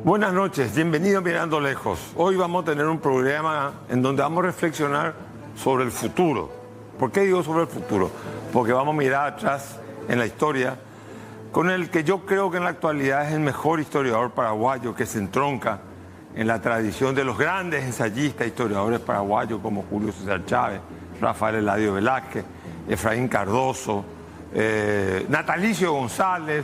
Buenas noches, bienvenido a Mirando Lejos. Hoy vamos a tener un programa en donde vamos a reflexionar sobre el futuro. ¿Por qué digo sobre el futuro? Porque vamos a mirar atrás en la historia con el que yo creo que en la actualidad es el mejor historiador paraguayo, que se entronca en la tradición de los grandes ensayistas, historiadores paraguayos como Julio César Chávez, Rafael Eladio Velázquez, Efraín Cardoso, Natalicio González,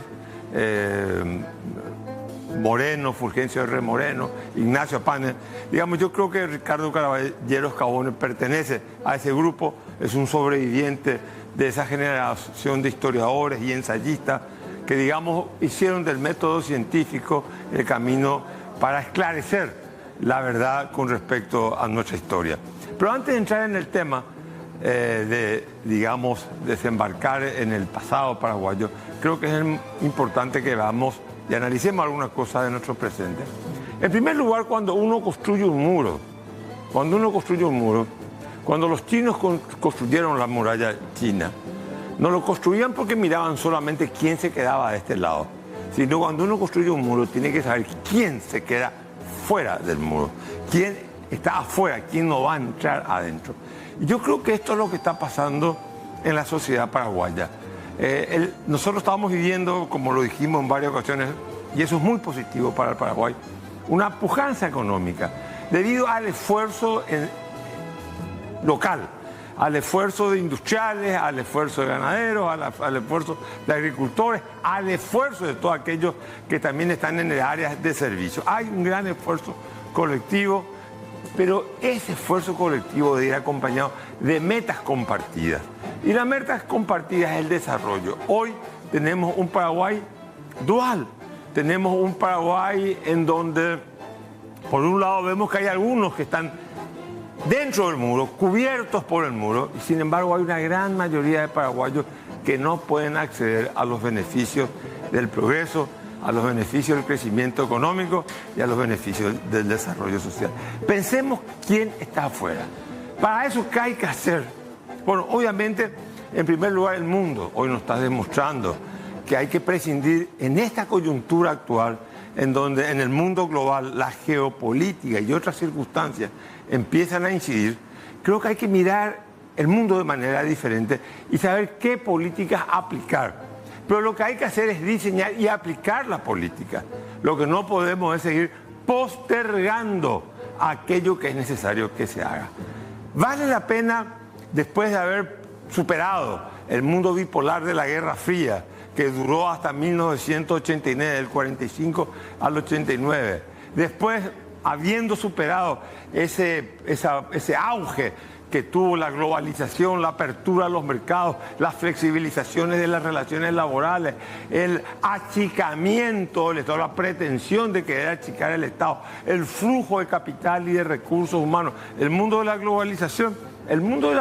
Moreno, Fulgencio R. Moreno, Ignacio Panes. Digamos, yo creo que Ricardo Caraballeros Cabones pertenece a ese grupo, es un sobreviviente de esa generación de historiadores y ensayistas que, digamos, hicieron del método científico el camino para esclarecer la verdad con respecto a nuestra historia. Pero antes de entrar en el tema de, digamos, desembarcar en el pasado paraguayo, creo que es importante que veamos y analicemos algunas cosas de nuestro presente. En primer lugar, cuando uno construye un muro, cuando los chinos construyeron la muralla china, no lo construían porque miraban solamente quién se quedaba de este lado, sino cuando uno construye un muro tiene que saber quién se queda fuera del muro, quién está afuera, quién no va a entrar adentro. Y yo creo que esto es lo que está pasando en la sociedad paraguaya. Nosotros estamos viviendo, como lo dijimos en varias ocasiones, y eso es muy positivo para el Paraguay, una pujanza económica debido al esfuerzo local, al esfuerzo de industriales, al esfuerzo de ganaderos, al esfuerzo de agricultores, al esfuerzo de todos aquellos que también están en áreas de servicio. Hay un gran esfuerzo colectivo, pero ese esfuerzo colectivo debe ir acompañado de metas compartidas. Y las metas compartidas es el desarrollo. Hoy tenemos un Paraguay dual. Tenemos un Paraguay en donde, por un lado, vemos que hay algunos que están dentro del muro, cubiertos por el muro, y sin embargo hay una gran mayoría de paraguayos que no pueden acceder a los beneficios del progreso, a los beneficios del crecimiento económico y a los beneficios del desarrollo social. Pensemos quién está afuera. Para eso, ¿qué hay que hacer? Bueno, obviamente, en primer lugar, el mundo hoy nos está demostrando que hay que prescindir en esta coyuntura actual, en donde en el mundo global la geopolítica y otras circunstancias empiezan a incidir. Creo que hay que mirar el mundo de manera diferente y saber qué políticas aplicar. Pero lo que hay que hacer es diseñar y aplicar la política. Lo que no podemos es seguir postergando aquello que es necesario que se haga. Vale la pena, después de haber superado el mundo bipolar de la Guerra Fría, que duró hasta 1989, del 45 al 89, después, habiendo superado ese auge que tuvo la globalización, la apertura a los mercados, las flexibilizaciones de las relaciones laborales, el achicamiento del Estado, la pretensión de querer achicar el Estado, el flujo de capital y de recursos humanos, el mundo de la globalización. El mundo de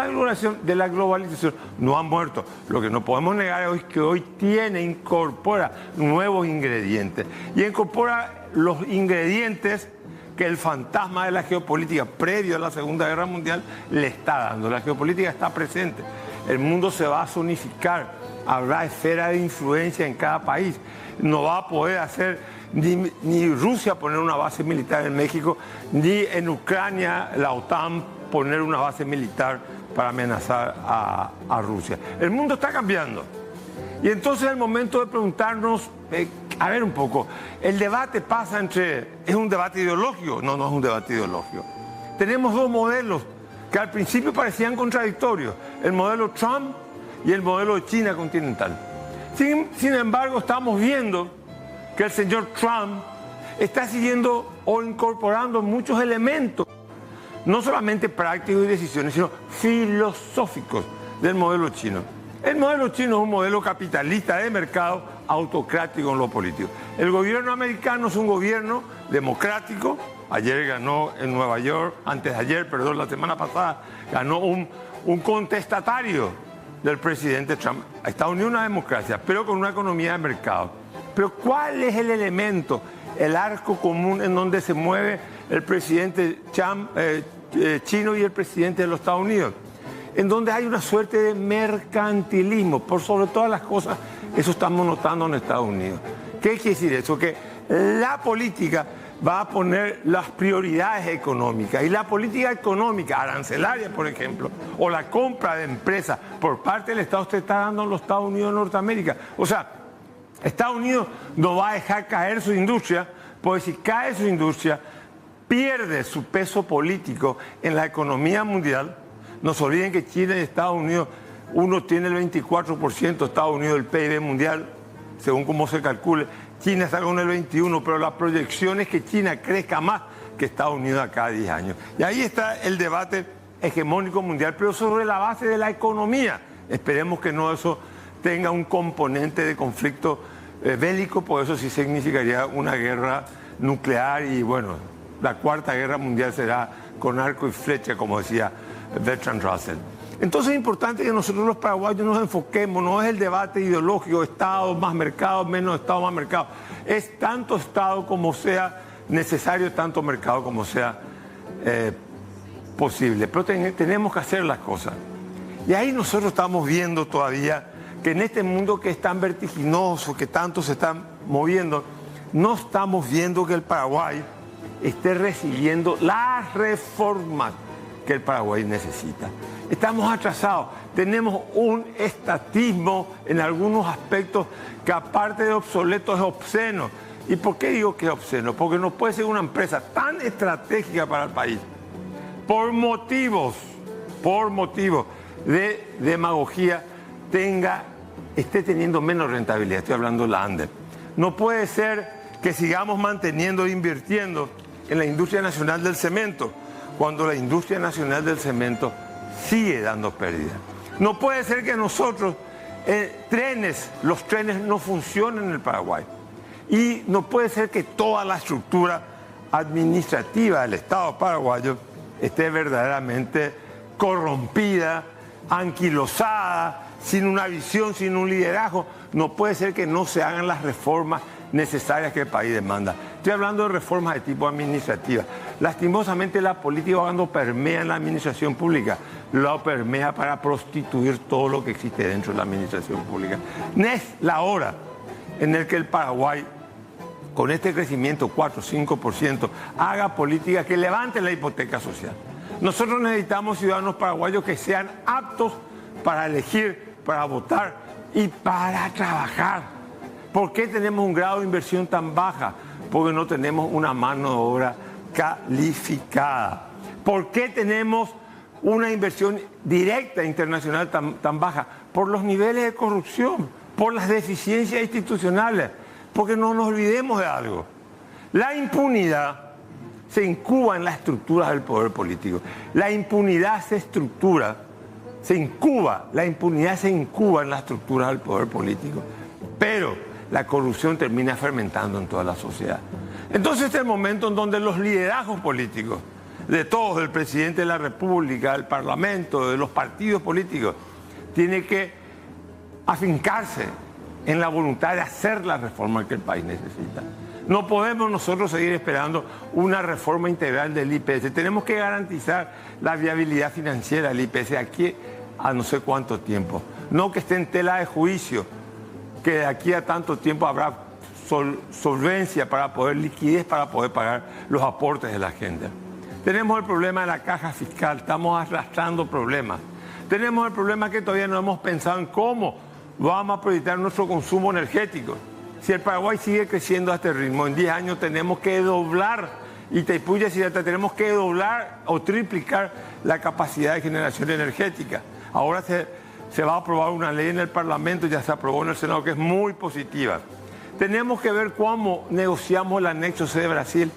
la globalización no ha muerto. Lo que no podemos negar es que hoy incorpora nuevos ingredientes. Y incorpora los ingredientes que el fantasma de la geopolítica previo a la Segunda Guerra Mundial le está dando. La geopolítica está presente. El mundo se va a zonificar. Habrá esfera de influencia en cada país. No va a poder hacer ni Rusia poner una base militar en México, ni en Ucrania la OTAN poner una base militar para amenazar a Rusia. El mundo está cambiando. Y entonces es el momento de preguntarnos, a ver un poco, el debate pasa entre, ¿es un debate ideológico? No, no es un debate ideológico. Tenemos dos modelos que al principio parecían contradictorios, el modelo Trump y el modelo de China continental. Sin embargo, estamos viendo que el señor Trump está siguiendo o incorporando muchos elementos, no solamente prácticos y decisiones, sino filosóficos del modelo chino. El modelo chino es un modelo capitalista de mercado, autocrático en lo político. El gobierno americano es un gobierno democrático. Ayer ganó en Nueva York, antes de ayer, perdón, la semana pasada, ganó un contestatario del presidente Trump. Estados Unidos es una democracia, pero con una economía de mercado. Pero ¿cuál es el elemento, el arco común en donde se mueve el presidente chino y el presidente de los Estados Unidos? En donde hay una suerte de mercantilismo, por sobre todas las cosas, eso estamos notando en Estados Unidos. ¿Qué quiere decir eso? Que la política va a poner las prioridades económicas. Y la política económica, arancelaria, por ejemplo, o la compra de empresas por parte del Estado, usted está dando en los Estados Unidos de Norteamérica. O sea, Estados Unidos no va a dejar caer su industria, porque si cae su industria, pierde su peso político en la economía mundial. No se olviden que China y Estados Unidos, uno tiene el 24%, Estados Unidos el PIB mundial, según cómo se calcule. China está con el 21%, pero la proyección es que China crezca más que Estados Unidos a cada 10 años. Y ahí está el debate hegemónico mundial, pero sobre la base de la economía. Esperemos que no eso tenga un componente de conflicto bélico, porque eso sí significaría una guerra nuclear y bueno, la cuarta guerra mundial será con arco y flecha, como decía Bertrand Russell. Entonces es importante que nosotros los paraguayos nos enfoquemos, no es el debate ideológico, Estado más mercado, menos Estado más mercado. Es tanto Estado como sea necesario, tanto mercado como sea posible. Pero tenemos que hacer las cosas. Y ahí nosotros estamos viendo todavía que en este mundo que es tan vertiginoso, que tanto se están moviendo, no estamos viendo que el Paraguay esté recibiendo las reformas que el Paraguay necesita. Estamos atrasados, tenemos un estatismo en algunos aspectos que aparte de obsoleto es obsceno. ¿Y por qué digo que es obsceno? Porque no puede ser una empresa tan estratégica para el país, por motivos de demagogia, esté teniendo menos rentabilidad. Estoy hablando de la ANDE. No puede ser que sigamos manteniendo e invirtiendo en la industria nacional del cemento, cuando la industria nacional del cemento sigue dando pérdidas. No puede ser que nosotros, los trenes no funcionen en el Paraguay. Y no puede ser que toda la estructura administrativa del Estado paraguayo esté verdaderamente corrompida, anquilosada, sin una visión, sin un liderazgo. No puede ser que no se hagan las reformas necesarias que el país demanda. Estoy hablando de reformas de tipo administrativa. Lastimosamente la política cuando permea en la administración pública, lo permea para prostituir todo lo que existe dentro de la administración pública. No es la hora en la que el Paraguay, con este crecimiento 4-5%, haga políticas que levanten la hipoteca social. Nosotros necesitamos ciudadanos paraguayos que sean aptos para elegir, para votar y para trabajar. ¿Por qué tenemos un grado de inversión tan baja? Porque no tenemos una mano de obra calificada. ¿Por qué tenemos una inversión directa internacional tan baja? Por los niveles de corrupción, por las deficiencias institucionales. Porque no nos olvidemos de algo. La impunidad se incuba en las estructuras del poder político. La impunidad se incuba en las estructuras del poder político. Pero la corrupción termina fermentando en toda la sociedad. Entonces este es el momento en donde los liderazgos políticos, de todos, del presidente de la República, del Parlamento, de los partidos políticos, tienen que afincarse en la voluntad de hacer la reforma que el país necesita. No podemos nosotros seguir esperando una reforma integral del IPS. Tenemos que garantizar la viabilidad financiera del IPS aquí a no sé cuánto tiempo. No que esté en tela de juicio, que de aquí a tanto tiempo habrá solvencia para poder, liquidez para poder pagar los aportes de la gente. Tenemos el problema de la caja fiscal, estamos arrastrando problemas. Tenemos el problema que todavía no hemos pensado en cómo vamos a proyectar nuestro consumo energético. Si el Paraguay sigue creciendo a este ritmo, en 10 años tenemos que doblar, y Taipú y Cirata tenemos que doblar o triplicar la capacidad de generación energética. Ahora se va a aprobar una ley en el Parlamento, ya se aprobó en el Senado, que es muy positiva. Tenemos que ver cómo negociamos el anexo C de Brasil.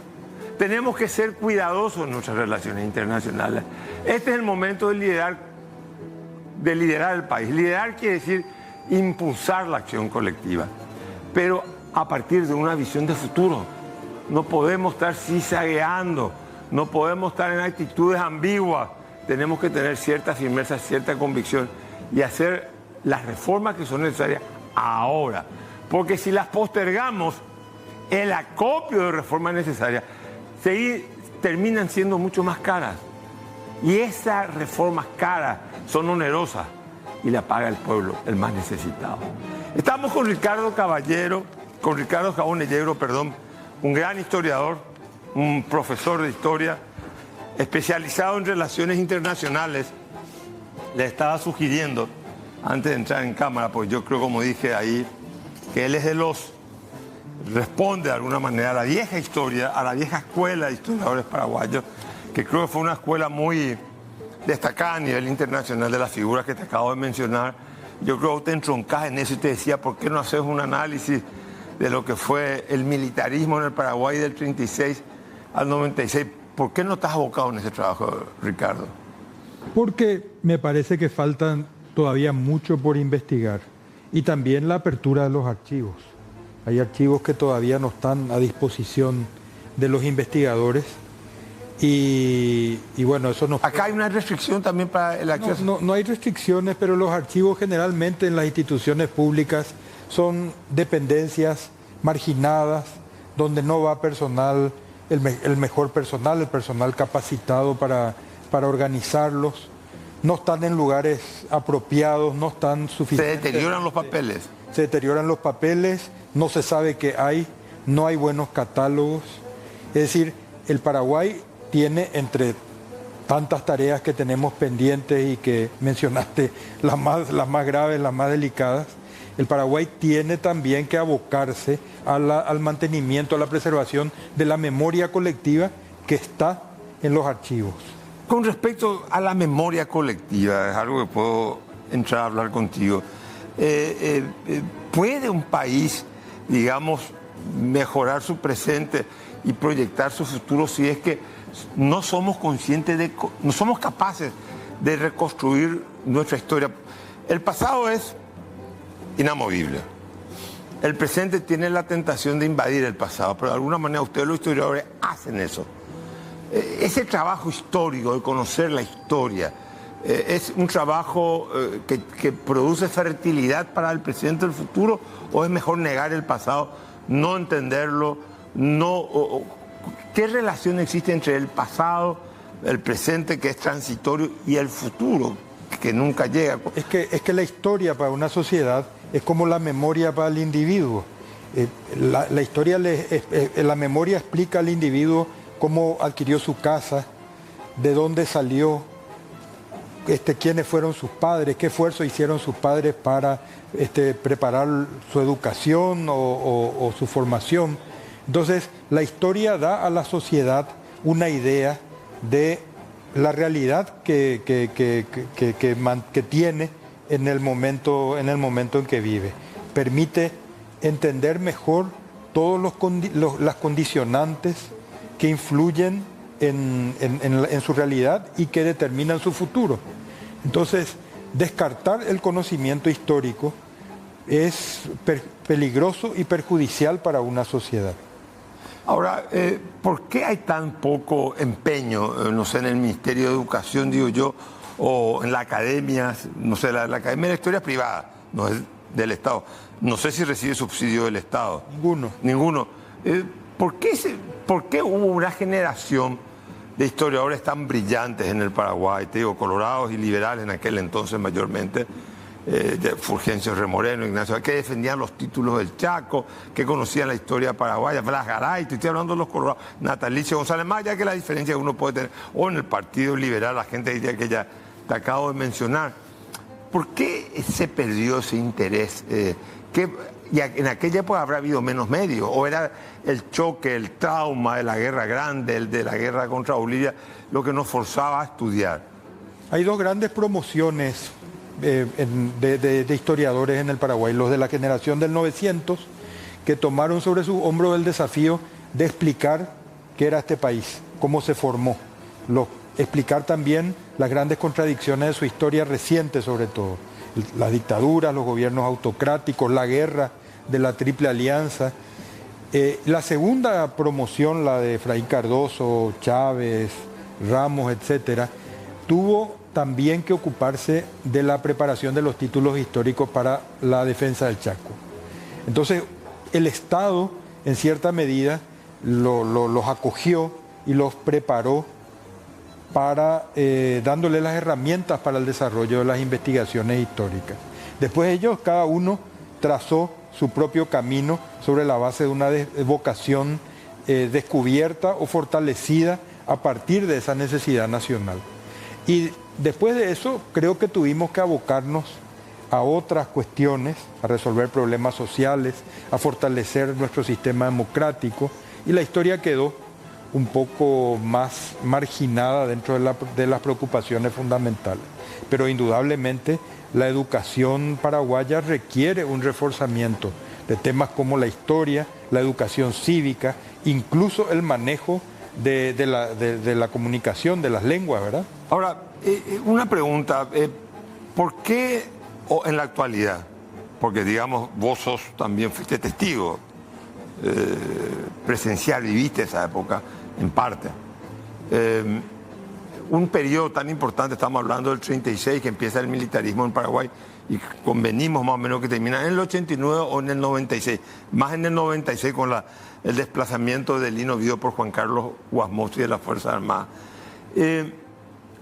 Tenemos que ser cuidadosos en nuestras relaciones internacionales. Este es el momento de liderar el país. Liderar quiere decir impulsar la acción colectiva, pero a partir de una visión de futuro. No podemos estar cizagueando, no podemos estar en actitudes ambiguas. Tenemos que tener cierta firmeza, cierta convicción y hacer las reformas que son necesarias ahora. Porque si las postergamos, el acopio de reformas necesarias terminan siendo mucho más caras. Y esas reformas caras son onerosas y la paga el pueblo, el más necesitado. Estamos con Ricardo Jabonellero, un gran historiador, un profesor de historia especializado en relaciones internacionales, le estaba sugiriendo, antes de entrar en cámara, pues yo creo, como dije ahí, que él es responde de alguna manera a la vieja historia, a la vieja escuela de historiadores paraguayos, que creo que fue una escuela muy destacada a nivel internacional de las figuras que te acabo de mencionar. Yo creo que te entroncás en eso y te decía, ¿por qué no haces un análisis de lo que fue el militarismo en el Paraguay del 36 al 96? ¿Por qué no estás abocado en ese trabajo, Ricardo? Porque me parece que faltan todavía mucho por investigar y también la apertura de los archivos. Hay archivos que todavía no están a disposición de los investigadores y bueno, eso nos... Acá hay una restricción también para el acceso. No hay restricciones, pero los archivos generalmente en las instituciones públicas son dependencias marginadas, donde no va personal, el mejor personal, el personal capacitado para organizarlos. No están en lugares apropiados, no están suficientes. Se deterioran los papeles. Se deterioran los papeles, no se sabe qué hay, no hay buenos catálogos. Es decir, el Paraguay tiene, entre tantas tareas que tenemos pendientes y que mencionaste, las más graves, las más delicadas, el Paraguay tiene también que abocarse al mantenimiento, a la preservación de la memoria colectiva que está en los archivos. Con respecto a la memoria colectiva, es algo que puedo entrar a hablar contigo. ¿Puede un país, digamos, mejorar su presente y proyectar su futuro si es que no somos conscientes no somos capaces de reconstruir nuestra historia? El pasado es inamovible. El presente tiene la tentación de invadir el pasado, pero de alguna manera ustedes los historiadores hacen eso. Ese trabajo histórico de conocer la historia es un trabajo que produce fertilidad para el presente y el futuro, o es mejor negar el pasado, no entenderlo, ¿qué relación existe entre el pasado, el presente que es transitorio y el futuro que nunca llega? Es que la historia para una sociedad es como la memoria para el individuo. La historia, la memoria explica al individuo cómo adquirió su casa, de dónde salió, quiénes fueron sus padres, qué esfuerzo hicieron sus padres para preparar su educación o su formación. Entonces, la historia da a la sociedad una idea de la realidad que tiene en el momento en que vive. Permite entender mejor todas las condicionantes que influyen en su realidad y que determinan su futuro. Entonces, descartar el conocimiento histórico es peligroso y perjudicial para una sociedad. Ahora, ¿por qué hay tan poco empeño, no sé, en el Ministerio de Educación, digo yo, o en la academia, no sé, la Academia de la Historia es privada, no es del Estado? No sé si recibe subsidio del Estado. Ninguno. ¿Por qué hubo una generación de historiadores tan brillantes en el Paraguay, te digo, colorados y liberales en aquel entonces mayormente, Fulgencio Remoreno, Ignacio, que defendían los títulos del Chaco, que conocían la historia paraguaya, Blas Garay, estoy hablando de los colorados, Natalicio González, más allá que la diferencia que uno puede tener, o en el Partido Liberal, la gente diría que ya te acabo de mencionar. ¿Por qué se perdió ese interés? Y en aquella época habrá habido menos medios, o era el choque, el trauma de la guerra grande, el de la guerra contra Bolivia, lo que nos forzaba a estudiar. Hay dos grandes promociones de historiadores en el Paraguay, los de la generación del 900, que tomaron sobre su hombro el desafío de explicar qué era este país, cómo se formó, explicar también las grandes contradicciones de su historia reciente, sobre todo, las dictaduras, los gobiernos autocráticos, la guerra de la Triple Alianza. La segunda promoción, la de Efraín Cardoso, Chávez, Ramos, etcétera, tuvo también que ocuparse de la preparación de los títulos históricos para la defensa del Chaco. Entonces, el Estado, en cierta medida, los acogió y los preparó para dándole las herramientas para el desarrollo de las investigaciones históricas. Después ellos, cada uno, trazó su propio camino sobre la base de una vocación descubierta o fortalecida a partir de esa necesidad nacional. Y después de eso creo que tuvimos que abocarnos a otras cuestiones, a resolver problemas sociales, a fortalecer nuestro sistema democrático, y la historia quedó un poco más marginada dentro de las preocupaciones fundamentales. Pero indudablemente la educación paraguaya requiere un reforzamiento de temas como la historia, la educación cívica, incluso el manejo de la comunicación, de las lenguas, ¿verdad? Ahora, una pregunta, ¿por qué o en la actualidad? Porque digamos, vos también fuiste testigo presencial, viviste esa época en parte. Un periodo tan importante, estamos hablando del 36, que empieza el militarismo en Paraguay, y convenimos más o menos que termina en el 89 o en el 96, más en el 96 con el desplazamiento de Lino Vido por Juan Carlos Guasmosti de las Fuerzas Armadas.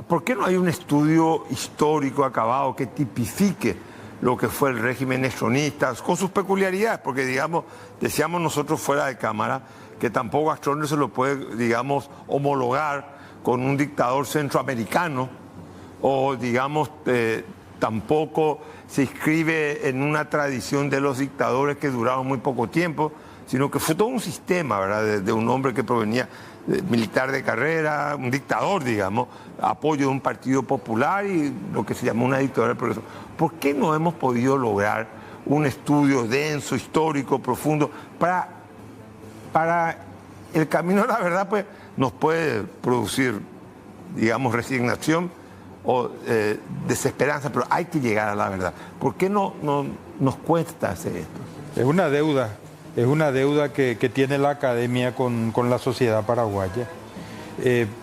¿Por qué no hay un estudio histórico acabado que tipifique lo que fue el régimen extronista, con sus peculiaridades? Porque, digamos, decíamos nosotros fuera de cámara que tampoco a Stroessner se lo puede, digamos, homologar con un dictador centroamericano, o, digamos, tampoco se inscribe en una tradición de los dictadores que duraron muy poco tiempo, sino que fue todo un sistema, ¿verdad?, de un hombre que provenía militar de carrera, un dictador, digamos, apoyo de un partido popular y lo que se llamó una dictadura del progreso. ¿Por qué no hemos podido lograr un estudio denso, histórico, profundo, para el camino de la verdad? Pues nos puede producir, digamos, resignación o desesperanza, pero hay que llegar a la verdad. ¿Por qué no nos cuesta hacer esto? Es una deuda que tiene la academia con la sociedad paraguaya.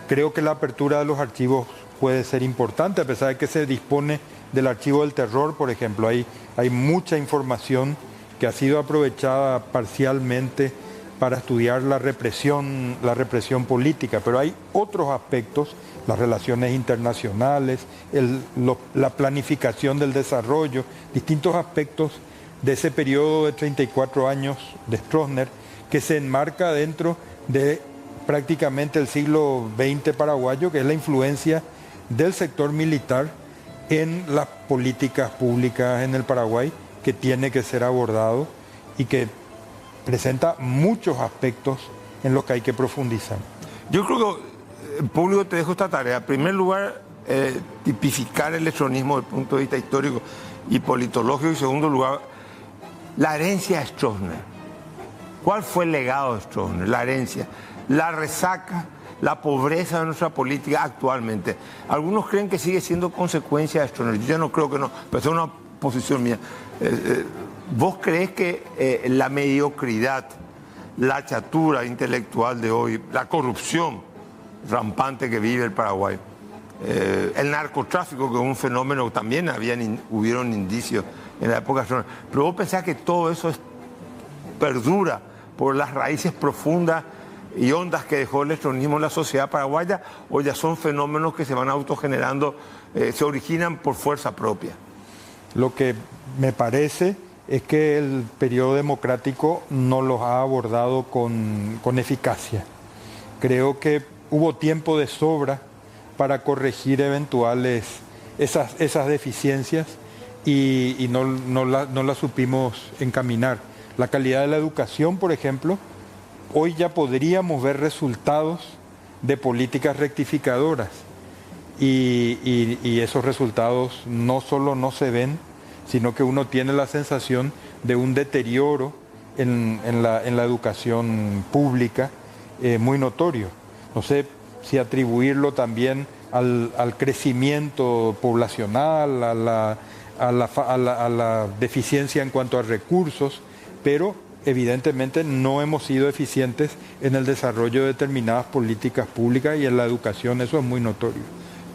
Creo que la apertura de los archivos puede ser importante, a pesar de que se dispone del archivo del terror, por ejemplo. Hay mucha información que ha sido aprovechada parcialmente para estudiar la represión política, pero hay otros aspectos, las relaciones internacionales, la planificación del desarrollo, distintos aspectos de ese periodo de 34 años de Stroessner, que se enmarca dentro de prácticamente el siglo XX paraguayo, que es la influencia del sector militar en las políticas públicas en el Paraguay, que tiene que ser abordado y que presenta muchos aspectos en los que hay que profundizar. Yo creo que, en público, te dejo esta tarea. En primer lugar, tipificar el extronismo desde el punto de vista histórico y politológico. Y en segundo lugar, la herencia de Stroessner. ¿Cuál fue el legado de Stroessner? La herencia, la resaca, la pobreza de nuestra política actualmente. Algunos creen que sigue siendo consecuencia de Stroessner. Yo ya no creo que no, pero es una posición mía. ¿Vos crees que la mediocridad, la chatura intelectual de hoy, la corrupción rampante que vive el Paraguay, el narcotráfico, que es un fenómeno que también hubieron indicios en la época de Stroessner, pero vos pensás que todo eso perdura por las raíces profundas y hondas que dejó el extronismo en la sociedad paraguaya, o ya son fenómenos que se van autogenerando, se originan por fuerza propia? Lo que me parece es que el periodo democrático no los ha abordado con eficacia. Creo que hubo tiempo de sobra para corregir eventuales esas deficiencias y no las supimos encaminar. La calidad de la educación, por ejemplo, hoy ya podríamos ver resultados de políticas rectificadoras y esos resultados no solo no se ven, sino que uno tiene la sensación de un deterioro en la educación pública muy notorio. No sé si atribuirlo también al crecimiento poblacional, a la deficiencia en cuanto a recursos, pero evidentemente no hemos sido eficientes en el desarrollo de determinadas políticas públicas y en la educación eso es muy notorio.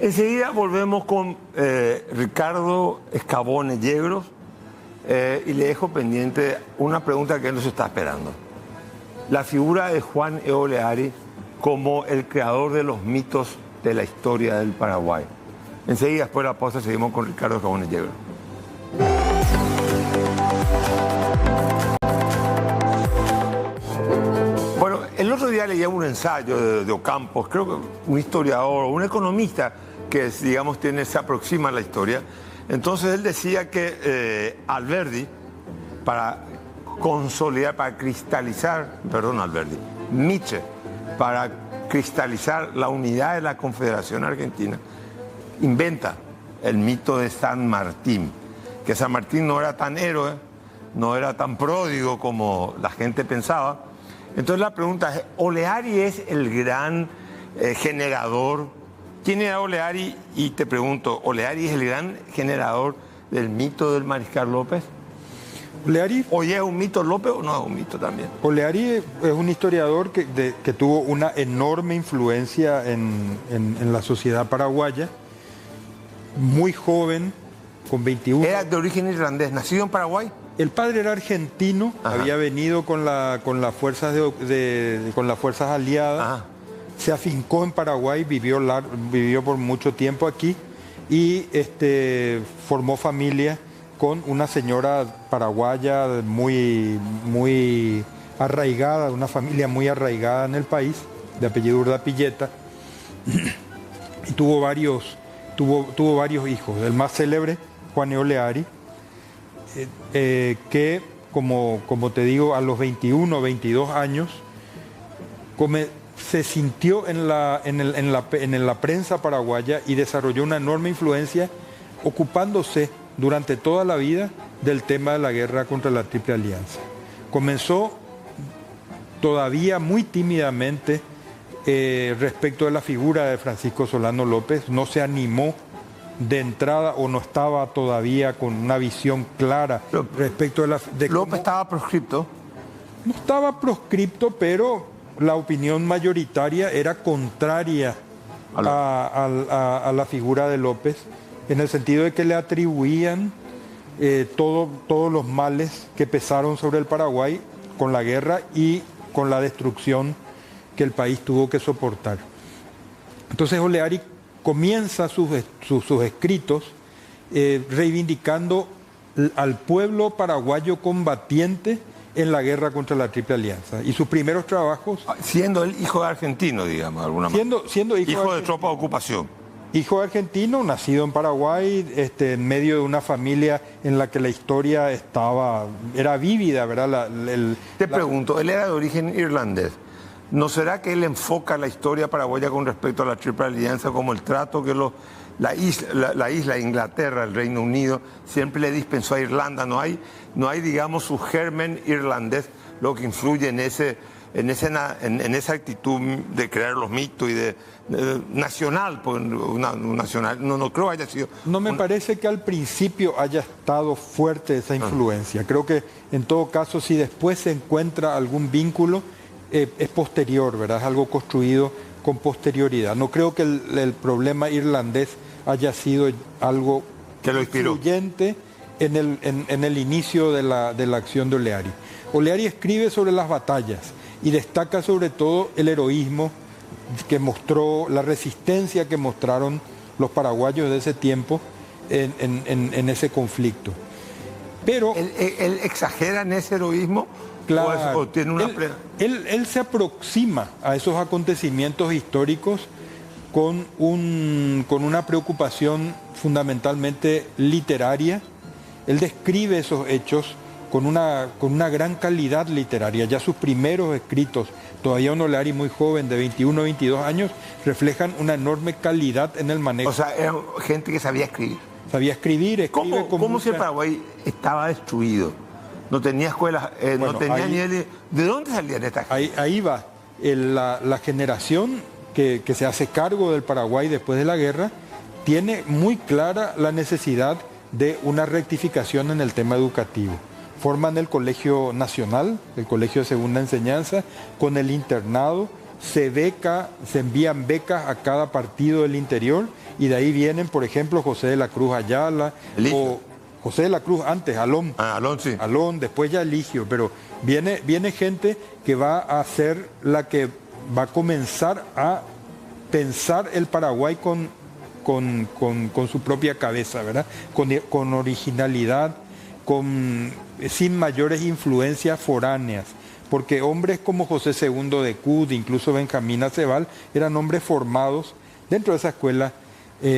Enseguida volvemos con Ricardo Escabone Yegros y le dejo pendiente una pregunta que él nos está esperando. La figura de Juan Eoleari como el creador de los mitos de la historia del Paraguay. Enseguida, después de la pausa, seguimos con Ricardo Escabone Yegros. Bueno, el otro día leía un ensayo de Ocampos, creo que un historiador, un economista que, digamos, se aproxima a la historia. Entonces él decía que Alberdi, para consolidar, para cristalizar, perdón, Alberdi, Nietzsche, para cristalizar la unidad de la Confederación Argentina, inventa el mito de San Martín, que San Martín no era tan héroe, no era tan pródigo como la gente pensaba. Entonces la pregunta es, ¿Oleari es el gran generador? ¿Quién era Oleari? Y te pregunto, ¿Oleari es el gran generador del mito del Mariscal López? Oleari, ¿O ya es un mito López o no es un mito también? Oleari es un historiador que tuvo una enorme influencia en la sociedad paraguaya, muy joven, con 21. Era de origen irlandés, nacido en Paraguay. El padre era argentino, Ajá. había venido con las fuerzas con las fuerzas aliadas, Ajá. se afincó en Paraguay, vivió por mucho tiempo aquí y formó familia con una señora paraguaya muy arraigada, una familia muy arraigada en el país, de apellido Urdapilleta, y tuvo varios hijos. El más célebre, Juan Oleari, que como te digo, a los 21 o 22 años se sintió en la prensa paraguaya y desarrolló una enorme influencia, ocupándose durante toda la vida del tema de la guerra contra la Triple Alianza. Comenzó todavía muy tímidamente respecto de la figura de Francisco Solano López, no se animó de entrada o no estaba todavía con una visión clara respecto de López estaba proscripto. No estaba proscripto, pero la opinión mayoritaria era contraria a la figura de López, en el sentido de que le atribuían todos los males que pesaron sobre el Paraguay con la guerra y con la destrucción que el país tuvo que soportar. Entonces Oleari comienza sus escritos reivindicando al pueblo paraguayo combatiente en la guerra contra la Triple Alianza. Y sus primeros trabajos... Siendo él hijo de argentino, digamos, de alguna manera. Siendo hijo de tropa de ocupación. Hijo argentino, nacido en Paraguay, en medio de una familia en la que la historia era vívida, ¿verdad? Te pregunto, él era de origen irlandés. ¿No será que él enfoca la historia paraguaya con respecto a la Triple Alianza como el trato que la isla Inglaterra, el Reino Unido, siempre le dispensó a Irlanda? No hay, digamos, su germen irlandés lo que influye en esa actitud de crear los mitos y de nacional, pues, nacional, no creo haya sido... No me parece que al principio haya estado fuerte esa influencia. Creo que en todo caso, si después se encuentra algún vínculo, es posterior, ¿verdad? Es algo construido con posterioridad. No creo que el problema irlandés haya sido algo que lo inspiró, influyente en el inicio de la acción de Oleari. Oleari escribe sobre las batallas y destaca sobre todo el heroísmo que mostró, la resistencia que mostraron los paraguayos de ese tiempo en ese conflicto. Pero ¿Él exagera en ese heroísmo? Claro, ¿O tiene una él se aproxima a esos acontecimientos históricos con una preocupación fundamentalmente literaria. Él describe esos hechos con una gran calidad literaria. Ya sus primeros escritos, todavía un Oleari muy joven, de 21 o 22 años, reflejan una enorme calidad en el manejo. O sea, era gente que sabía escribir. Sabía escribir. ¿Cómo si el Paraguay estaba destruido? No tenía escuelas, bueno, no tenía niveles. ¿De dónde salían estas gente? Ahí va. La generación que se hace cargo del Paraguay después de la guerra tiene muy clara la necesidad de una rectificación en el tema educativo. Forman el Colegio Nacional, el Colegio de Segunda Enseñanza, con el internado, se envían becas a cada partido del interior y de ahí vienen, por ejemplo, José de la Cruz Ayala o José de la Cruz antes, Alón. Alón, sí. Alón, después ya Eligio, pero viene gente que va a ser la que va a comenzar a pensar el Paraguay con su propia cabeza, ¿verdad? Con originalidad, sin mayores influencias foráneas, porque hombres como José II de Cud, incluso Benjamín Acebal, eran hombres formados dentro de esa escuela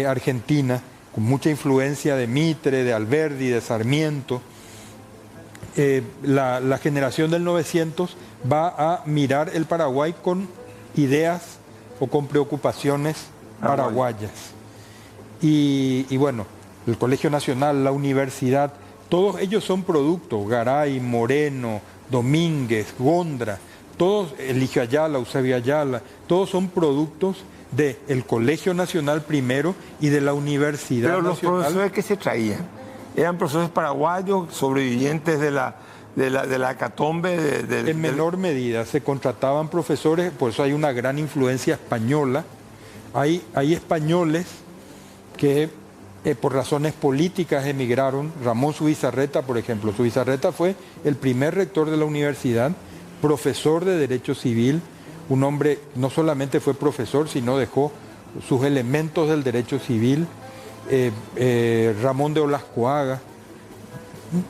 argentina, con mucha influencia de Mitre, de Alberdi, de Sarmiento. La generación del 900 va a mirar el Paraguay con ideas o con preocupaciones paraguayas. Y bueno, el Colegio Nacional, la universidad, todos ellos son productos, Garay, Moreno, Domínguez, Gondra, todos, Eligio Ayala, Eusebio Ayala, todos son productos del Colegio Nacional primero y de la Universidad Pero los Nacional. profesores que se traían, ¿eran profesores paraguayos, sobrevivientes de la hecatombe? En menor medida, se contrataban profesores, por eso hay una gran influencia española. Hay españoles que por razones políticas emigraron. Ramón Zubizarreta, por ejemplo. Zubizarreta fue el primer rector de la universidad, profesor de Derecho Civil, un hombre no solamente fue profesor, sino dejó sus elementos del Derecho Civil. Ramón de Olascoaga.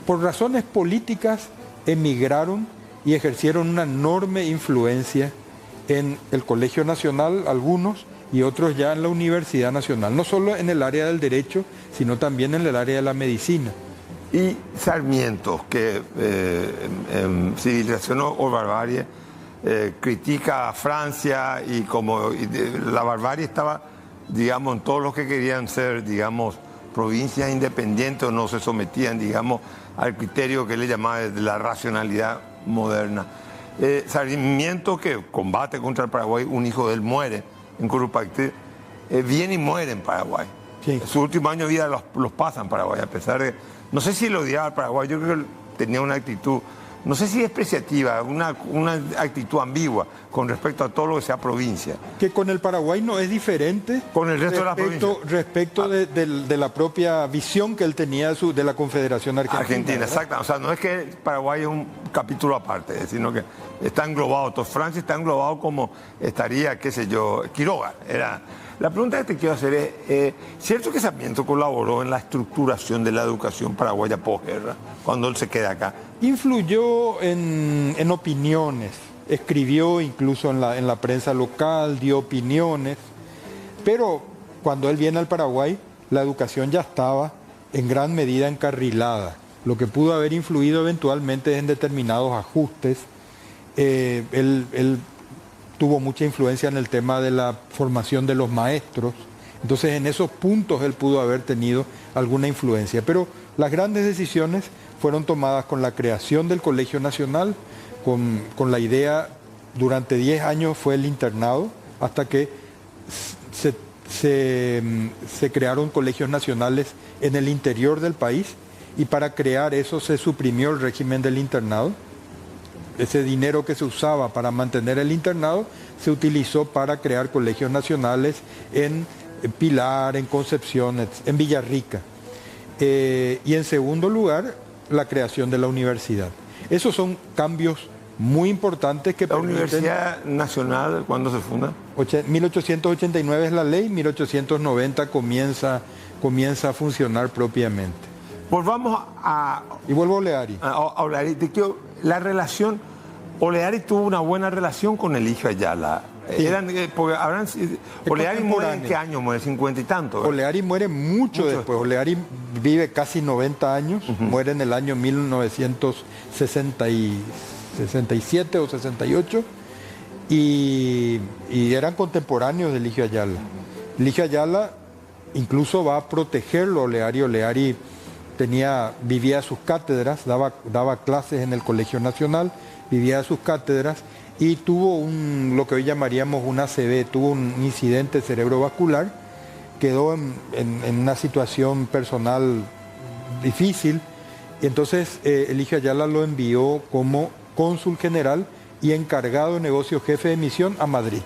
Por razones políticas emigraron y ejercieron una enorme influencia en el Colegio Nacional, algunos, y otros ya en la Universidad Nacional, no solo en el área del derecho, sino también en el área de la medicina. Y Sarmiento, que en Civilización o Barbarie critica a Francia y como la barbarie estaba, digamos, en todos los que querían ser, digamos, provincias independientes o no se sometían, digamos, al criterio que él le llamaba de la racionalidad moderna. Sarmiento, que combate contra el Paraguay, un hijo de él muere en Curupaytí, viene y muere en Paraguay. Sí. Sus últimos años de vida los pasa en Paraguay, a pesar de... No sé si lo odiaba al Paraguay, yo creo que tenía una actitud, no sé si despreciativa, una actitud ambigua con respecto a todo lo que sea provincia. Que con el Paraguay no es diferente Con el resto de la provincia. Respecto de la propia visión que él tenía de la Confederación Argentina. Argentina, exacto. O sea, no es que Paraguay es un capítulo aparte, sino que está englobado. Todo Francia está englobado como estaría, qué sé yo, Quiroga. La pregunta que te quiero hacer es, ¿cierto que Sarmiento colaboró en la estructuración de la educación paraguaya posguerra, cuando él se queda acá? Influyó en opiniones, escribió incluso en la prensa local, dio opiniones, pero cuando él viene al Paraguay, la educación ya estaba en gran medida encarrilada. Lo que pudo haber influido eventualmente es en determinados ajustes. Él tuvo mucha influencia en el tema de la formación de los maestros. Entonces, en esos puntos él pudo haber tenido alguna influencia. Pero las grandes decisiones fueron tomadas con la creación del Colegio Nacional, con la idea, durante 10 años fue el internado, hasta que se crearon colegios nacionales en el interior del país, y para crear eso se suprimió el régimen del internado. Ese dinero que se usaba para mantener el internado se utilizó para crear colegios nacionales en Pilar, en Concepción, en Villarrica. Y en segundo lugar, la creación de la universidad. Esos son cambios muy importantes que ¿La Universidad Nacional cuándo se funda? 1889 es la ley, 1890 comienza a funcionar propiamente. Volvamos a... Y vuelvo a Oleari. A Oleari. La relación... Oleari tuvo una buena relación con Eligio Ayala. Sí. Oleari muere ¿en qué año? Muere 50 y tanto. ¿verdad? Oleari muere mucho después. Oleari vive casi 90 años, muere en el año 1967 o 68, y eran contemporáneos de Eligio Ayala. Eligio Ayala incluso va a protegerlo. Oleari vivía a sus cátedras, daba clases en el Colegio Nacional, vivía a sus cátedras y tuvo lo que hoy llamaríamos un ACV, tuvo un incidente cerebrovascular, quedó en una situación personal difícil, y entonces Eligio Ayala lo envió como cónsul general y encargado de negocios, jefe de misión, a Madrid.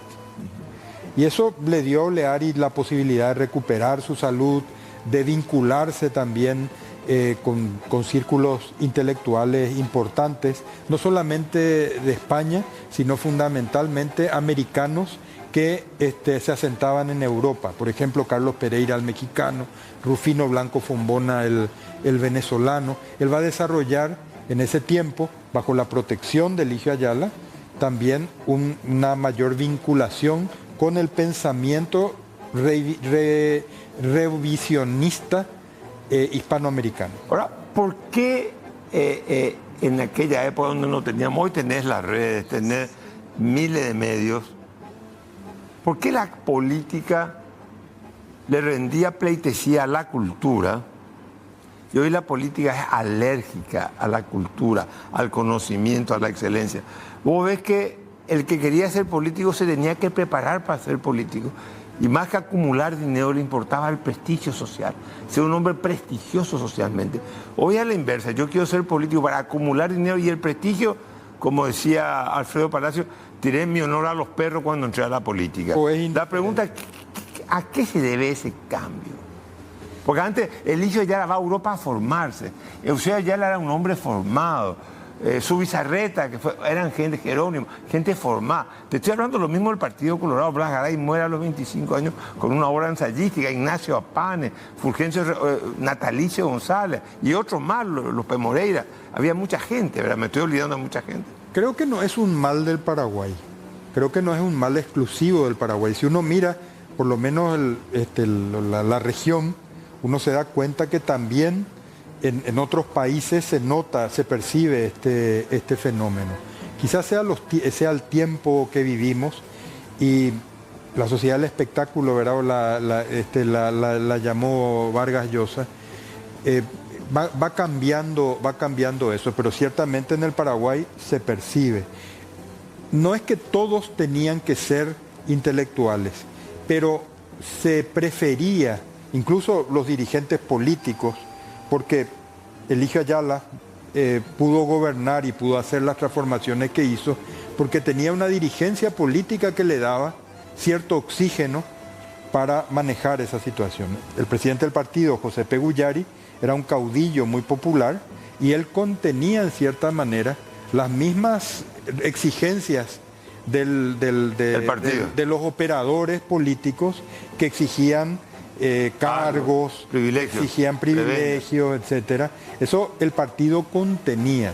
Y eso le dio a Oleari la posibilidad de recuperar su salud, de vincularse también con círculos intelectuales importantes, no solamente de España, sino fundamentalmente americanos que se asentaban en Europa. Por ejemplo, Carlos Pereira, el mexicano, Rufino Blanco Fombona, el venezolano. Él va a desarrollar en ese tiempo, bajo la protección de Eligio Ayala, también una mayor vinculación con el pensamiento revisionista hispanoamericano. Ahora, ¿por qué en aquella época donde no teníamos, hoy tenés las redes, tenés miles de medios, por qué la política le rendía pleitesía a la cultura y hoy la política es alérgica a la cultura, al conocimiento, a la excelencia? Vos ves que el que quería ser político se tenía que preparar para ser político. Y más que acumular dinero, le importaba el prestigio social, ser un hombre prestigioso socialmente. Hoy a la inversa, yo quiero ser político para acumular dinero y el prestigio, como decía Alfredo Palacio, tiré mi honor a los perros cuando entré a la política. La pregunta es, ¿a qué se debe ese cambio? Porque antes Eligio Ayala va a Europa a formarse. Eusebio Ayala era un hombre formado. Su Bizarreta, eran gente, Jerónimo, gente formada. Te estoy hablando lo mismo del Partido Colorado. Blas Garay muere a los 25 años con una obra ensayística, Ignacio Apane, Fulgencio Natalicio González y otros más, los P. Moreira. Había mucha gente, ¿verdad? Me estoy olvidando de mucha gente. Creo que no es un mal del Paraguay. Creo que no es un mal exclusivo del Paraguay. Si uno mira, por lo menos la región, uno se da cuenta que también en otros países se nota, se percibe este fenómeno. Quizás sea el tiempo que vivimos y la sociedad del espectáculo, ¿verdad? La llamó Vargas Llosa. Va cambiando eso, pero ciertamente en el Paraguay se percibe. No es que todos tenían que ser intelectuales, pero se prefería, incluso los dirigentes políticos, porque Eligio Ayala pudo gobernar y pudo hacer las transformaciones que hizo, porque tenía una dirigencia política que le daba cierto oxígeno para manejar esa situación. El presidente del partido, José P. Guyari, era un caudillo muy popular y él contenía en cierta manera las mismas exigencias de los operadores políticos que exigían cargos, exigían privilegios, etcétera. Eso el partido contenía.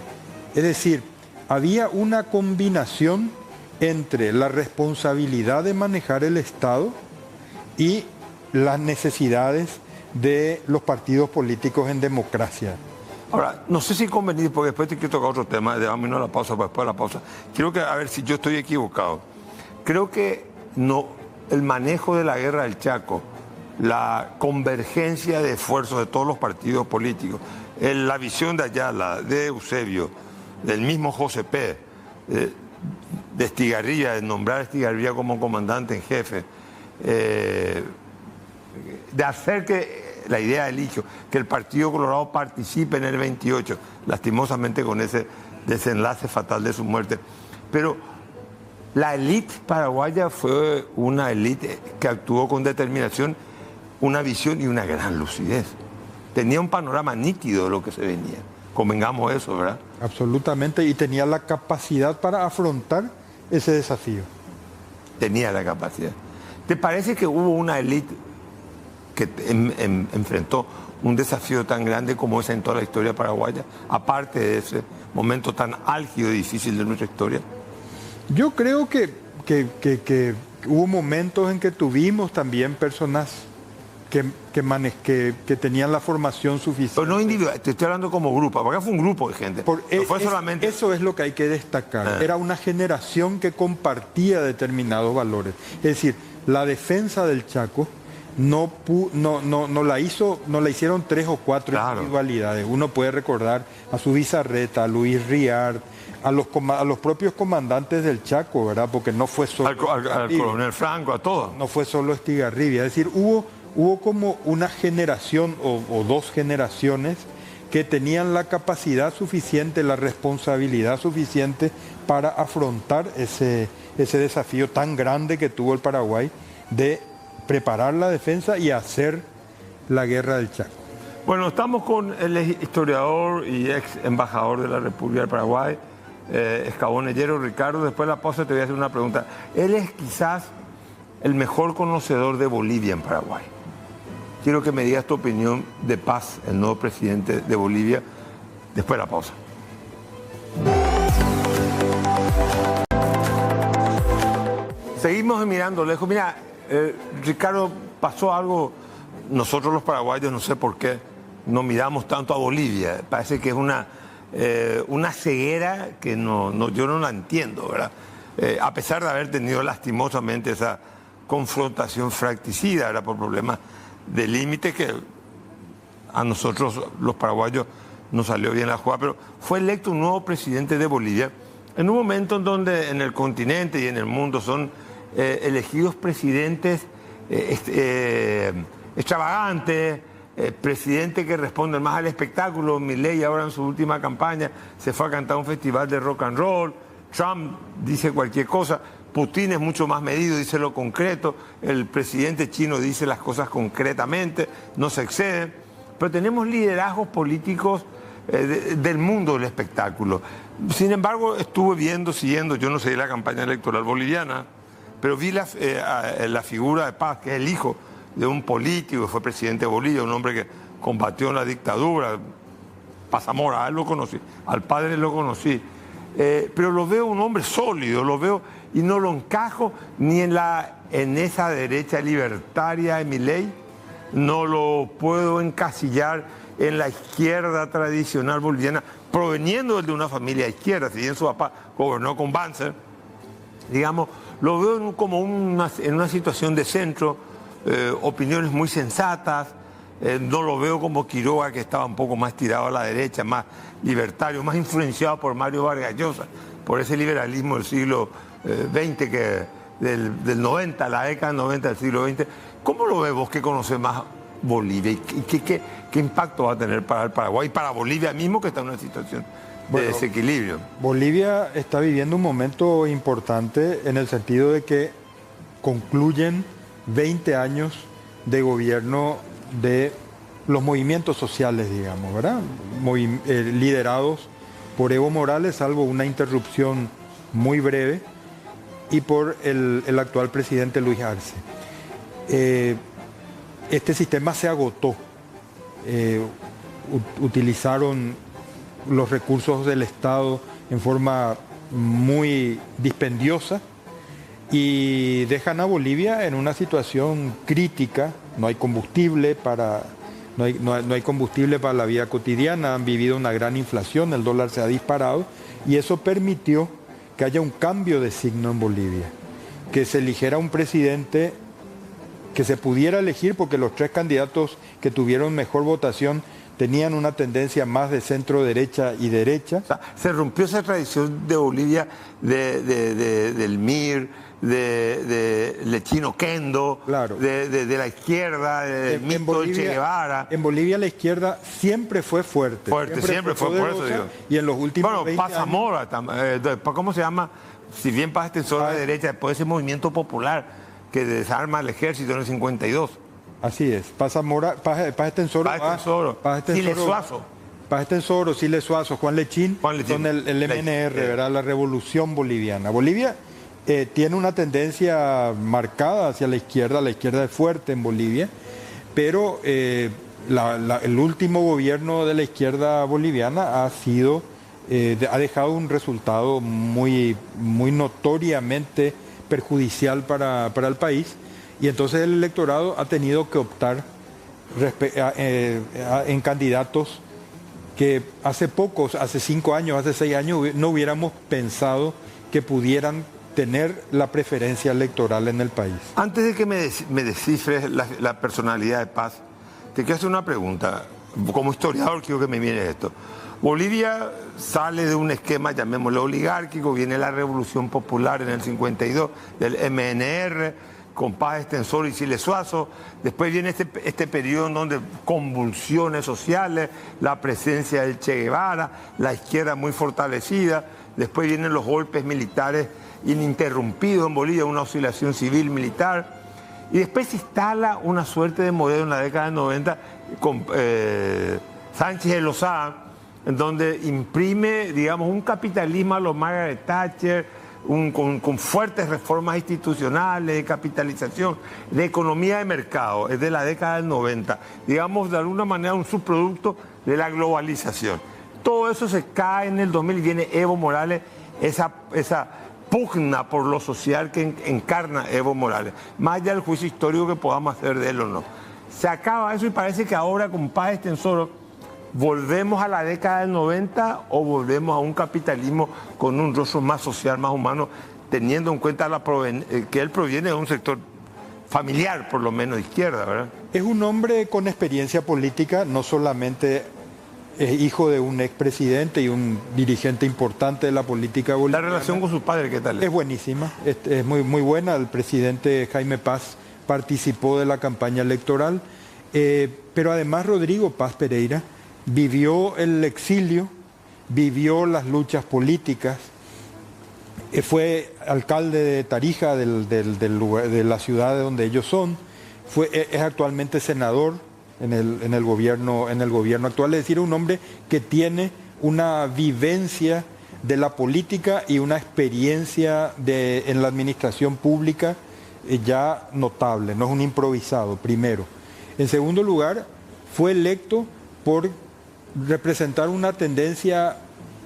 Es decir, había una combinación entre la responsabilidad de manejar el Estado y las necesidades de los partidos políticos en democracia. Ahora, no sé si convenir, porque después te quiero tocar otro tema, déjame no la pausa, después de la pausa. Quiero que, a ver si yo estoy equivocado. Creo que no, el manejo de la guerra del Chaco, la convergencia de esfuerzos de todos los partidos políticos, la visión de Ayala, de Eusebio, del mismo José P., de Estigarribia, de nombrar a Estigarribia como comandante en jefe, de hacer que la idea de Eligio, que el Partido Colorado participe en el 28, lastimosamente con ese desenlace fatal de su muerte. Pero la élite paraguaya fue una élite que actuó con determinación, una visión y una gran lucidez. Tenía un panorama nítido de lo que se venía. Convengamos eso, ¿verdad? Absolutamente, y tenía la capacidad para afrontar ese desafío. Tenía la capacidad. ¿Te parece que hubo una élite que enfrentó un desafío tan grande como ese en toda la historia paraguaya, aparte de ese momento tan álgido y difícil de nuestra historia? Yo creo que hubo momentos en que tuvimos también personas que tenían la formación suficiente. Pero no individual, te estoy hablando como grupo, porque fue un grupo de gente. No fue solamente... Eso es lo que hay que destacar. Era una generación que compartía determinados valores. Es decir, la defensa del Chaco no la hicieron 3 o 4 individualidades. Uno puede recordar a su Bizarreta, a Luis Riard, a los propios comandantes del Chaco, ¿verdad? Porque no fue solo... Al coronel Franco, a todos. No fue solo Estigarribia. Es decir, hubo como una generación o 2 generaciones que tenían la capacidad suficiente, la responsabilidad suficiente para afrontar ese desafío tan grande que tuvo el Paraguay de preparar la defensa y hacer la guerra del Chaco. Bueno, estamos con el historiador y ex embajador de la República del Paraguay, Escabonellero Ricardo. Después de la pausa te voy a hacer una pregunta. Él es quizás el mejor conocedor de Bolivia en Paraguay. Quiero que me digas tu opinión de Paz, el nuevo presidente de Bolivia, después de la pausa. Seguimos mirando lejos. Mira, Ricardo, pasó algo, nosotros los paraguayos, no sé por qué, no miramos tanto a Bolivia. Parece que es una ceguera que yo no la entiendo, ¿verdad? A pesar de haber tenido lastimosamente esa confrontación fracticida, ¿verdad? Por problemas de límite que a nosotros los paraguayos nos salió bien la jugada, pero fue electo un nuevo presidente de Bolivia en un momento en donde en el continente y en el mundo son elegidos presidentes extravagantes, presidentes que responden más al espectáculo. Milei ahora en su última campaña se fue a cantar un festival de rock and roll, Trump dice cualquier cosa, Putin es mucho más medido, dice lo concreto, el presidente chino dice las cosas concretamente, no se excede, pero tenemos liderazgos políticos del mundo del espectáculo. Sin embargo, estuve siguiendo, yo no seguí la campaña electoral boliviana, pero vi la figura de Paz, que es el hijo de un político que fue presidente de Bolivia, un hombre que combatió la dictadura, Paz Zamora, a él lo conocí, al padre lo conocí, pero lo veo un hombre sólido, lo veo y no lo encajo ni en esa derecha libertaria de Milei, no lo puedo encasillar en la izquierda tradicional boliviana, proveniendo de una familia izquierda, si bien su papá gobernó con Banzer, digamos, lo veo en una situación de centro, opiniones muy sensatas, no lo veo como Quiroga, que estaba un poco más tirado a la derecha, más libertario, más influenciado por Mario Vargas Llosa, por ese liberalismo del siglo XX, del 90, la década del 90 del siglo XX. ¿Cómo lo ves vos que conoces más Bolivia? ¿Y qué impacto va a tener para el Paraguay y para Bolivia mismo, que está en una situación de desequilibrio? Bolivia está viviendo un momento importante en el sentido de que concluyen 20 años de gobierno de los movimientos sociales, digamos, ¿verdad? Liderados por Evo Morales, salvo una interrupción muy breve, y por el actual presidente Luis Arce. Este sistema se agotó. Utilizaron los recursos del Estado en forma muy dispendiosa y dejan a Bolivia en una situación crítica. No hay combustible no hay combustible para la vida cotidiana, han vivido una gran inflación, el dólar se ha disparado y eso permitió que haya un cambio de signo en Bolivia, que se eligiera un presidente que se pudiera elegir, porque los tres candidatos que tuvieron mejor votación tenían una tendencia más de centro derecha y derecha. O sea, se rompió esa tradición de Bolivia del MIR, de Lechino Kendo, claro, de la izquierda, del mito del Che Guevara. En Bolivia la izquierda siempre fue fuerte. Siempre fue por eso digo. Y en los últimos 20 Paz Zamora, ¿cómo se llama? Si bien Paz Extensoro de derecha, después de ese movimiento popular que desarma al ejército en el 52. Así es, Paz Zamora, Paz Extensoro, Siles Suazo. Paz Extensoro, Siles Suazo, Juan Lechín, son el MNR, ¿verdad? La Revolución Boliviana. Bolivia tiene una tendencia marcada hacia la izquierda es fuerte en Bolivia, pero el último gobierno de la izquierda boliviana ha dejado un resultado muy, muy notoriamente perjudicial para el país, y entonces el electorado ha tenido que optar en candidatos que hace 5 años, hace 6 años no hubiéramos pensado que pudieran tener la preferencia electoral en el país. Antes de que me descifres la personalidad de Paz, te quiero hacer una pregunta. Como historiador quiero que me mires esto. Bolivia sale de un esquema, llamémoslo oligárquico, viene la Revolución Popular en el 52 del MNR, con Paz Extensoro y Siles Suazo, después viene este periodo en donde convulsiones sociales, la presencia del Che Guevara, la izquierda muy fortalecida, después vienen los golpes militares ininterrumpidos en Bolivia, una oscilación civil-militar, y después se instala una suerte de modelo en la década del 90 con Sánchez de Lozada, en donde imprime, digamos, un capitalismo a lo Margaret Thatcher, con fuertes reformas institucionales, de capitalización, de economía de mercado, es de la década del 90, digamos, de alguna manera un subproducto de la globalización. Todo eso se cae en el 2000 y viene Evo Morales, esa pugna por lo social que encarna Evo Morales, más allá del juicio histórico que podamos hacer de él o no. Se acaba eso y parece que ahora con Paz Estenssoro volvemos a la década del 90 o volvemos a un capitalismo con un rostro más social, más humano, teniendo en cuenta que él proviene de un sector familiar, por lo menos de izquierda, ¿verdad? Es un hombre con experiencia política, no solamente es hijo de un expresidente y un dirigente importante de la política La boliviana. relación con su padre, ¿qué tal? Es buenísima, es muy, muy buena. El presidente Jaime Paz participó de la campaña electoral, pero además Rodrigo Paz Pereira vivió el exilio, vivió las luchas políticas, fue alcalde de Tarija, de la ciudad de donde ellos son, es actualmente senador en el gobierno actual, es decir, un hombre que tiene una vivencia de la política y una experiencia en la administración pública ya notable, no es un improvisado, primero. En segundo lugar, fue electo por representar una tendencia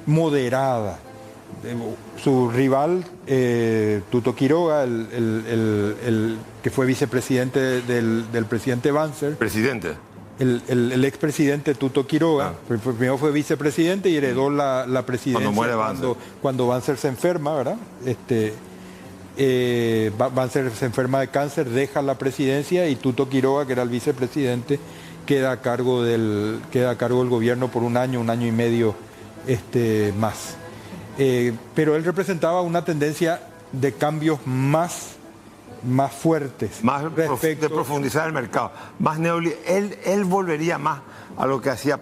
moderada. Su rival, Tuto Quiroga, el que fue vicepresidente del presidente Banzer. Presidente. El expresidente Tuto Quiroga, primero fue vicepresidente y heredó la presidencia cuando muere Banzer. Cuando Banzer se enferma, ¿verdad? Banzer se enferma de cáncer, deja la presidencia y Tuto Quiroga, que era el vicepresidente, queda a cargo del gobierno por un año y medio más. Pero él representaba una tendencia de cambios más fuertes. Más de profundizar el mercado. Más él volvería más a lo que hacía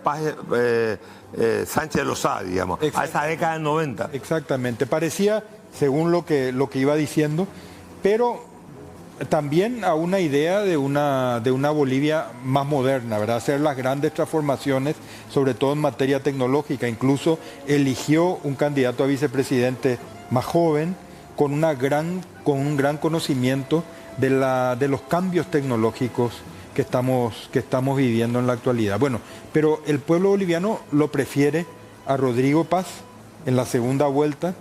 Sánchez de Lozada, digamos, a esa década del 90. Exactamente. Parecía, según lo que iba diciendo, pero también a una idea de una Bolivia más moderna, ¿verdad? Hacer las grandes transformaciones, sobre todo en materia tecnológica. Incluso eligió un candidato a vicepresidente más joven, con un gran conocimiento de los cambios tecnológicos que estamos viviendo en la actualidad. Bueno, pero el pueblo boliviano lo prefiere a Rodrigo Paz en la segunda vuelta,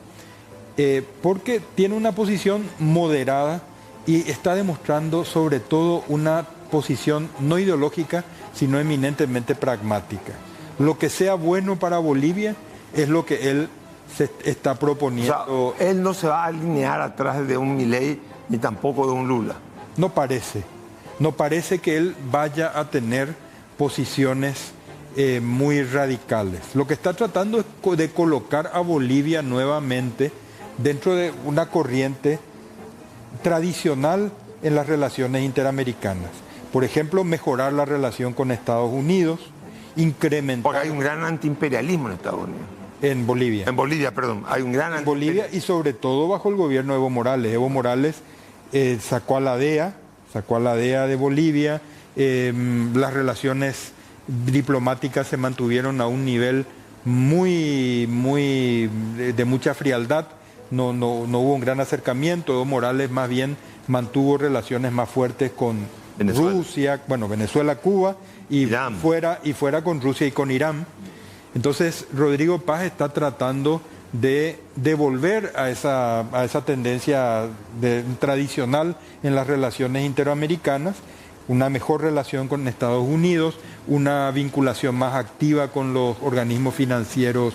porque tiene una posición moderada y está demostrando sobre todo una posición no ideológica, sino eminentemente pragmática. Lo que sea bueno para Bolivia es lo que él se está proponiendo. O sea, él no se va a alinear atrás de un Milei ni tampoco de un Lula. No parece que él vaya a tener posiciones muy radicales. Lo que está tratando es de colocar a Bolivia nuevamente dentro de una corriente tradicional en las relaciones interamericanas. Por ejemplo, mejorar la relación con Estados Unidos, incrementar... Porque hay un gran antiimperialismo en Estados Unidos. En Bolivia. En Bolivia, perdón. Hay un gran antiimperialismo. En Bolivia y sobre todo bajo el gobierno de Evo Morales. Evo Morales sacó a la DEA de Bolivia, las relaciones diplomáticas se mantuvieron a un nivel de mucha frialdad. No hubo un gran acercamiento. Evo Morales más bien mantuvo relaciones más fuertes con Venezuela. Rusia, Venezuela, Cuba y fuera con Rusia y con Irán. Entonces Rodrigo Paz está tratando de devolver a esa tendencia tradicional en las relaciones interamericanas, una mejor relación con Estados Unidos, una vinculación más activa con los organismos financieros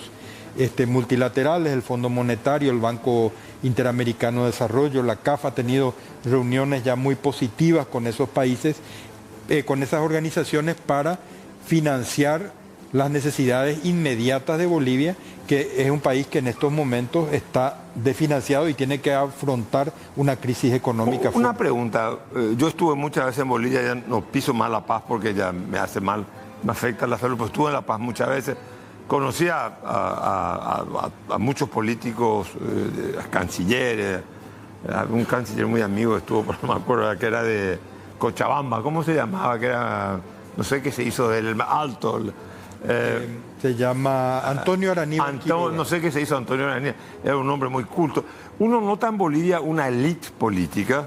multilaterales, el Fondo Monetario, el Banco Interamericano de Desarrollo, la CAF ha tenido reuniones ya muy positivas con esos países, con esas organizaciones para financiar las necesidades inmediatas de Bolivia, que es un país que en estos momentos está desfinanciado y tiene que afrontar una crisis económica fuerte. Una pregunta, yo estuve muchas veces en Bolivia, ya no piso más La Paz porque ya me hace mal, me afecta la salud, pues estuve en La Paz muchas veces. Conocí a muchos políticos, cancilleres, un canciller muy amigo estuvo, pero no me acuerdo, que era de Cochabamba, ¿cómo se llamaba? Que era, no sé qué se hizo del Alto. Se llama Antonio Araníbal. No sé qué se hizo Antonio Araníbal, era un hombre muy culto. Uno nota en Bolivia una élite política.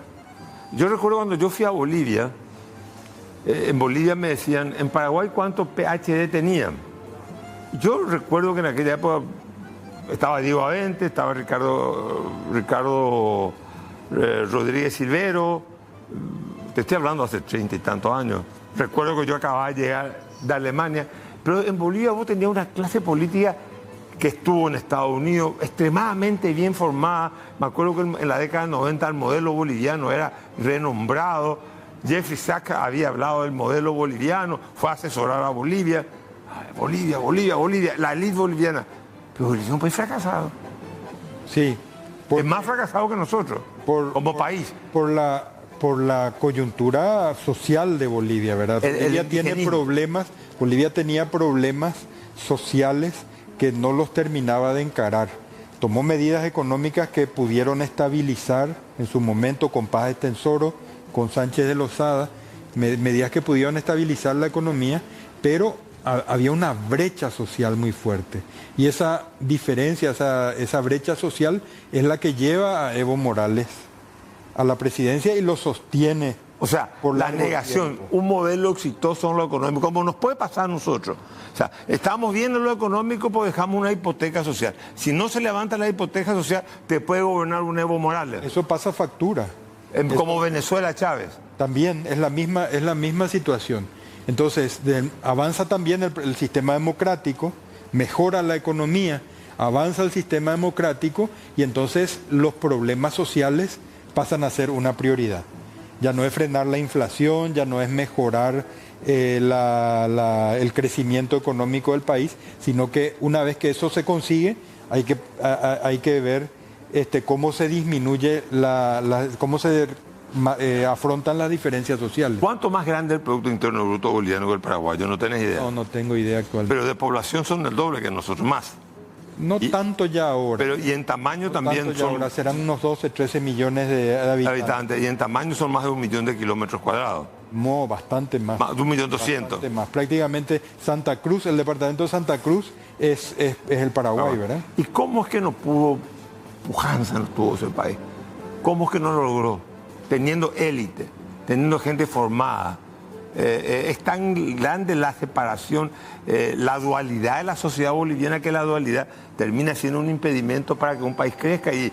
Yo recuerdo cuando yo fui a Bolivia, en Bolivia me decían, en Paraguay, ¿cuántos PhD tenían? Yo recuerdo que en aquella época estaba Diego Avente, estaba Ricardo Rodríguez Silvero. Te estoy hablando hace 30 y tantos años. Recuerdo que yo acababa de llegar de Alemania, pero en Bolivia vos tenías una clase política que estuvo en Estados Unidos, extremadamente bien formada. Me acuerdo que en la década del 90 el modelo boliviano era renombrado. Jeffrey Sachs había hablado del modelo boliviano, fue a asesorar a Bolivia. Ay, Bolivia, Bolivia, Bolivia, la élite boliviana. Pero Bolivia es un país fracasado. Sí. Es más fracasado que nosotros, como país. Por la coyuntura social de Bolivia, ¿verdad? Bolivia tenía problemas sociales que no los terminaba de encarar. Tomó medidas económicas que pudieron estabilizar en su momento con Paz Estenssoro, con Sánchez de Lozada, medidas que pudieron estabilizar la economía, pero había una brecha social muy fuerte. Y esa diferencia, esa brecha social es la que lleva a Evo Morales a la presidencia y lo sostiene. O sea, por la negación, un modelo exitoso en lo económico, como nos puede pasar a nosotros. O sea, estamos viendo lo económico, pues dejamos una hipoteca social. Si no se levanta la hipoteca social, te puede gobernar un Evo Morales. Eso pasa factura. Como Venezuela Chávez. También es la misma situación. Entonces, avanza también el sistema democrático, mejora la economía, avanza el sistema democrático y entonces los problemas sociales pasan a ser una prioridad. Ya no es frenar la inflación, ya no es mejorar el crecimiento económico del país, sino que una vez que eso se consigue, hay que ver cómo se disminuye, cómo se afrontan las diferencias sociales. ¿Cuánto más grande es el Producto Interno Bruto boliviano que el paraguayo? ¿No tenés idea? No tengo idea actual. Pero de población son el doble que nosotros, más. No tanto ya ahora. Pero y en tamaño también son... Ahora serán unos 12, 13 millones de habitantes. Y en tamaño son más de 1 millón de kilómetros cuadrados. No, bastante más. Más de 1.200.000. Más. Prácticamente Santa Cruz, el departamento de Santa Cruz es el Paraguay, ¿verdad? ¿Y cómo es que no pudo, pujanza no tuvo ese país? ¿Cómo es que no lo logró? Teniendo élite, teniendo gente formada. Es tan grande la separación, la dualidad de la sociedad boliviana, que la dualidad termina siendo un impedimento para que un país crezca y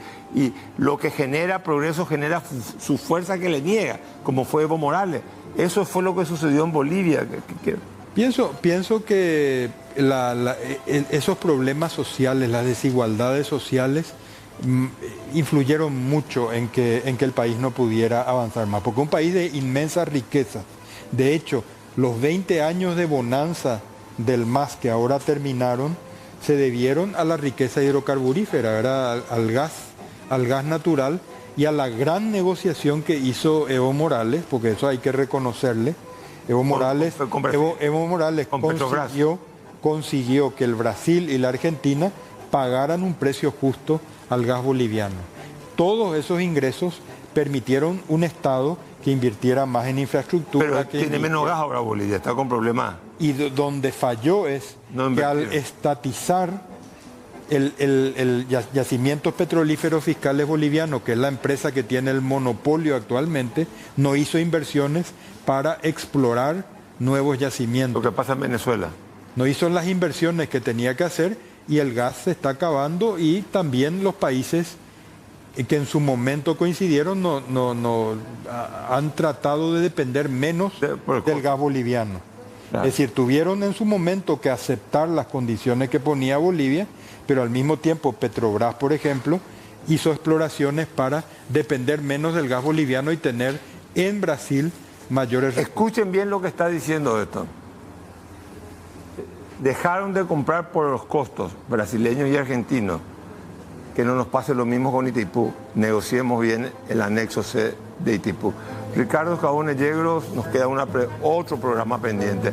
lo que genera progreso genera su fuerza que le niega, como fue Evo Morales. Eso fue lo que sucedió en Bolivia. Pienso que esos problemas sociales, las desigualdades sociales, influyeron mucho en que el país no pudiera avanzar más, porque un país de inmensa riqueza. De hecho, los 20 años de bonanza del MAS que ahora terminaron se debieron a la riqueza hidrocarburífera, ¿verdad? Al gas natural y a la gran negociación que hizo Evo Morales, porque eso hay que reconocerle. Evo Morales consiguió que el Brasil y la Argentina pagaran un precio justo al gas boliviano. Todos esos ingresos permitieron un Estado que invirtiera más en infraestructura. Pero tiene menos gas ahora Bolivia, está con problemas. Y donde falló es que al estatizar el Yacimientos Petrolíferos Fiscales Bolivianos, que es la empresa que tiene el monopolio actualmente, no hizo inversiones para explorar nuevos yacimientos. Lo que pasa en Venezuela. No hizo las inversiones que tenía que hacer y el gas se está acabando, y también los países que en su momento coincidieron han tratado de depender menos del gas boliviano. Claro. Es decir, tuvieron en su momento que aceptar las condiciones que ponía Bolivia, pero al mismo tiempo Petrobras, por ejemplo, hizo exploraciones para depender menos del gas boliviano y tener en Brasil mayores recursos. Escuchen bien lo que está diciendo esto. Dejaron de comprar por los costos brasileños y argentinos. Que no nos pase lo mismo con Itaipú. Negociemos bien el anexo C de Itaipú. Ricardo Jabones Yegros, nos queda otro programa pendiente.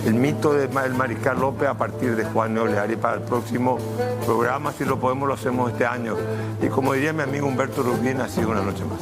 El mito del Mariscal López a partir de Juan Neoleari para el próximo programa. Si lo podemos, lo hacemos este año. Y como diría mi amigo Humberto Rubín, ha sido una noche más.